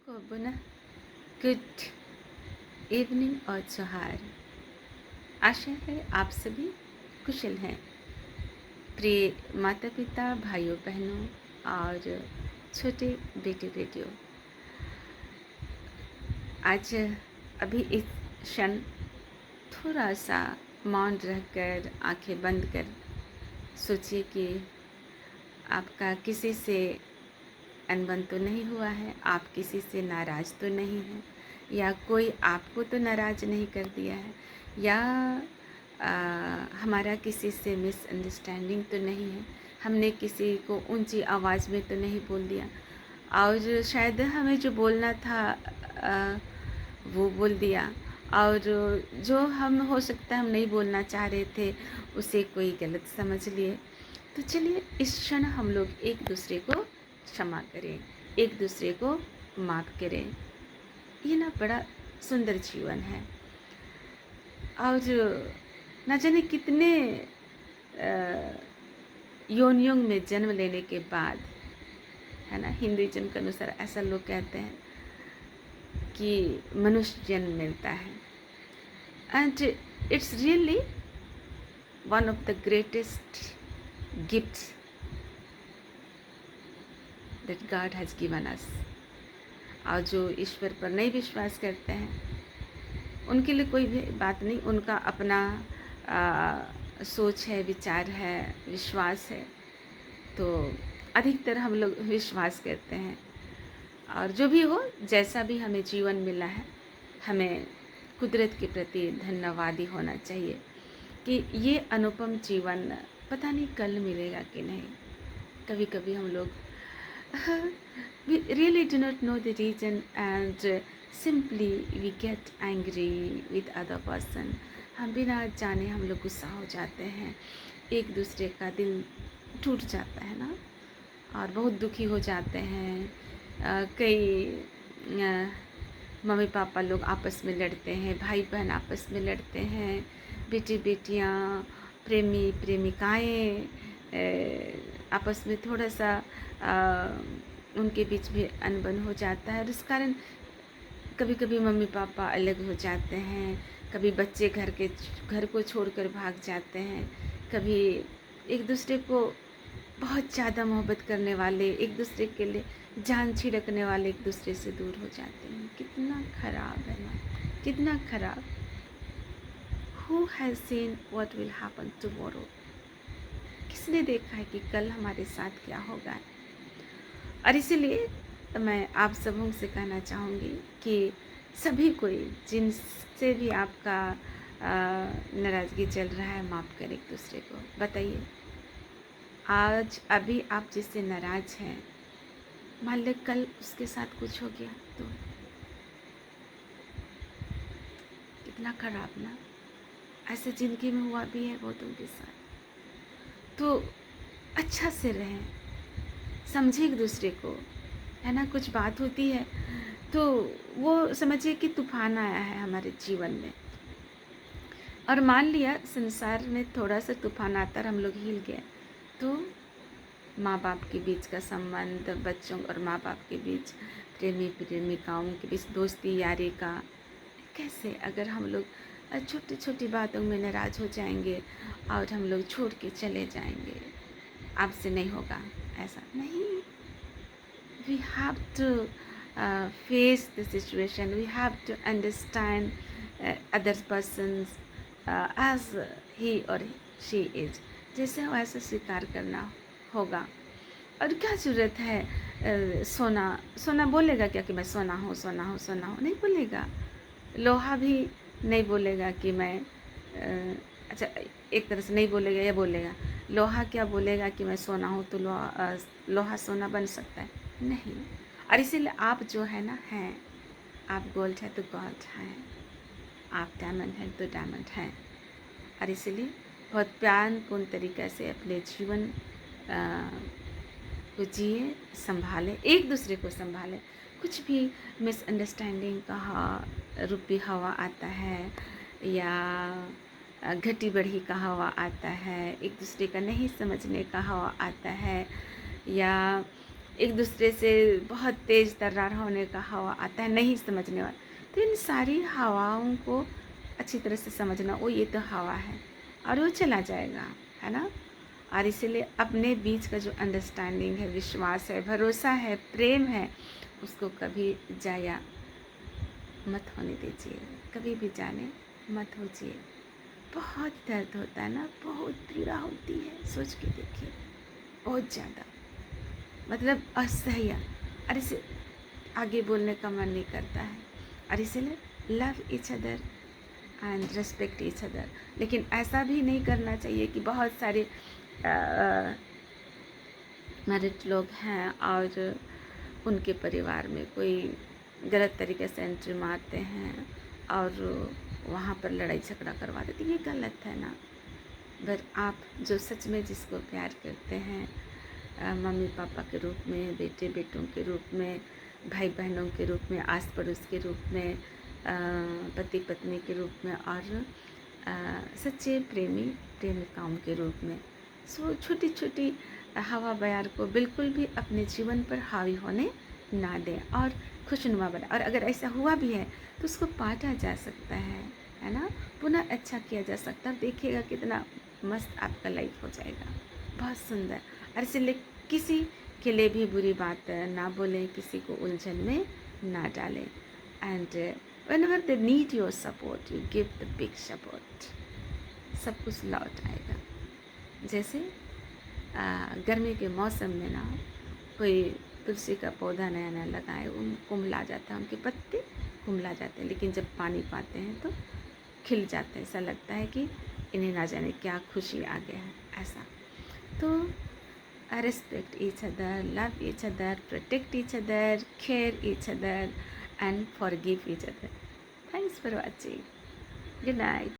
को पुनः good evening और जोहार। आशा है आप सभी कुशल हैं। प्रिय माता पिता, भाइयों बहनों और छोटे बेटे बेटियों, आज अभी इस क्षण थोड़ा सा मौन रहकर आंखें बंद कर सोचिए कि आपका किसी से अनबन तो नहीं हुआ है, आप किसी से नाराज़ तो नहीं हैं, या कोई आपको तो नाराज़ नहीं कर दिया है, या हमारा किसी से मिसअंडरस्टैंडिंग तो नहीं है, हमने किसी को ऊंची आवाज़ में तो नहीं बोल दिया, और शायद हमें जो बोलना था वो बोल दिया, और जो हम हो सकता है हम नहीं बोलना चाह रहे थे उसे कोई गलत समझ लिए। तो चलिए इस क्षण हम लोग एक दूसरे को क्षमा करें, एक दूसरे को माफ़ करें। ये ना बड़ा सुंदर जीवन है। और न जाने कितने योनियों में जन्म लेने के बाद, है ना, हिंदुइज्म के अनुसार ऐसा लोग कहते हैं कि मनुष्य जन्म मिलता है, and it's really one of the greatest gifts that God has given us. और जो ईश्वर पर नहीं विश्वास करते हैं उनके लिए कोई भी बात नहीं, उनका अपना सोच है, विचार है, विश्वास है। तो अधिकतर हम लोग विश्वास करते हैं, और जो भी हो, जैसा भी हमें जीवन मिला है, हमें कुदरत के प्रति धन्यवादी होना चाहिए कि ये अनुपम जीवन पता नहीं कल मिलेगा कि नहीं। कभी कभी हम लोग we really do not know the reason, and simply we get angry with other person. हम बिना जाने हम लोग गुस्सा हो जाते हैं, एक दूसरे का दिल टूट जाता है ना, और बहुत दुखी हो जाते हैं। कई मम्मी पापा लोग आपस में लड़ते हैं, भाई बहन आपस में लड़ते हैं, बेटे बेटियाँ, प्रेमी प्रेमिकाएँ आपस में थोड़ा सा उनके बीच भी अनबन हो जाता है, और इस कारण कभी कभी मम्मी पापा अलग हो जाते हैं, कभी बच्चे घर को छोड़कर भाग जाते हैं, कभी एक दूसरे को बहुत ज़्यादा मोहब्बत करने वाले, एक दूसरे के लिए जान छिड़कने वाले एक दूसरे से दूर हो जाते हैं। कितना ख़राब है ना, कितना ख़राब। Who has seen what will happen tomorrow? किसने देखा है कि कल हमारे साथ क्या होगा। और इसीलिए मैं आप सबों से कहना चाहूँगी कि सभी कोई जिनसे भी आपका नाराज़गी चल रहा है, माफ़ करें एक दूसरे को। बताइए, आज अभी आप जिससे नाराज़ हैं, मान लो कल उसके साथ कुछ हो गया तो कितना ख़राब ना। ऐसे ज़िंदगी में हुआ भी है बहुतों के साथ। तो अच्छा से रहें, समझे एक दूसरे को, है ना। कुछ बात होती है तो वो समझिए कि तूफान आया है हमारे जीवन में, और मान लिया संसार में थोड़ा सा तूफान आता और हम लोग हिल गए, तो माँ बाप के बीच का संबंध, बच्चों और माँ बाप के बीच, प्रेमी प्रेमिकाओं के बीच दोस्ती यारी का, कैसे अगर हम लोग छोटी छोटी बातों में नाराज़ हो जाएंगे और हम लोग छोड़ के चले जाएंगे, आपसे नहीं होगा, ऐसा नहीं। We have to face the situation. We have to understand other persons as he or she is. जैसे हो ऐसा स्वीकार करना होगा। और क्या ज़रूरत है सोना बोलेगा क्या कि मैं सोना हूँ, सोना हूँ, सोना हूँ, नहीं बोलेगा। लोहा भी नहीं बोलेगा कि मैं अच्छा, एक तरह से नहीं बोलेगा, या बोलेगा। लोहा क्या बोलेगा कि मैं सोना हूँ तो लोहा सोना बन सकता है? नहीं। और इसीलिए आप जो है ना हैं, आप गोल्ड है तो गोल्ड हैं, आप डायमंड हैं तो डायमंड हैं। और इसीलिए बहुत प्यारपूर्ण तरीक़े से अपने जीवन को जिए, संभालें, एक दूसरे को संभालें। कुछ भी मिसअंडरस्टैंडिंग का रूपी हवा आता है, या घटी बढ़ी का हवा आता है, एक दूसरे का नहीं समझने का हवा आता है, या एक दूसरे से बहुत तेज़ तर्रार होने का हवा आता है, नहीं समझने वाला। तो इन सारी हवाओं को अच्छी तरह से समझना, वो ये तो हवा है और वो चला जाएगा, है ना। और इसीलिए अपने बीच का जो अंडरस्टैंडिंग है, विश्वास है, भरोसा है, प्रेम है, उसको कभी जाया मत होने दीजिए, कभी भी जाने मत होजिए। बहुत दर्द होता है ना, बहुत पीड़ा होती है, सोच के देखिए, बहुत ज़्यादा, मतलब असह्य। और इसे आगे बोलने का मन नहीं करता है। और इसीलिए love each other and respect each other. लेकिन ऐसा भी नहीं करना चाहिए कि बहुत सारे मैरिड लोग हैं और उनके परिवार में कोई गलत तरीके से एंट्री मारते हैं और वहाँ पर लड़ाई झगड़ा करवा देते, ये गलत है ना। पर आप जो सच में जिसको प्यार करते हैं, मम्मी पापा के रूप में, बेटे बेटों के रूप में, भाई बहनों के रूप में, आस पड़ोस के रूप में, पति पत्नी के रूप में और सच्चे प्रेमी प्रेमिकाओं के रूप में, सो छोटी छोटी हवा बयार को बिल्कुल भी अपने जीवन पर हावी होने ना दें और खुशनुमा बना। और अगर ऐसा हुआ भी है तो उसको पाटा जा सकता है ना, पुनः अच्छा किया जा सकता है। देखिएगा कितना मस्त आपका लाइफ हो जाएगा, बहुत सुंदर। और इसलिए किसी के लिए भी बुरी बात ना बोलें, किसी को उलझन में ना डालें। And whenever they need your support, you give the big support, सब कुछ लौट आएगा। जैसे गर्मी के मौसम में ना कोई तुलसी का पौधा नया नया लगाए, उन कुम्हला जाता है, उनके पत्ते कुम्हला जाते हैं, लेकिन जब पानी पाते हैं तो खिल जाते हैं। ऐसा लगता है कि इन्हें ना जाने क्या खुशी आ गया है, ऐसा। तो respect each other, love each other, protect each other, care each other and forgive each other. Thanks for watching. Good night.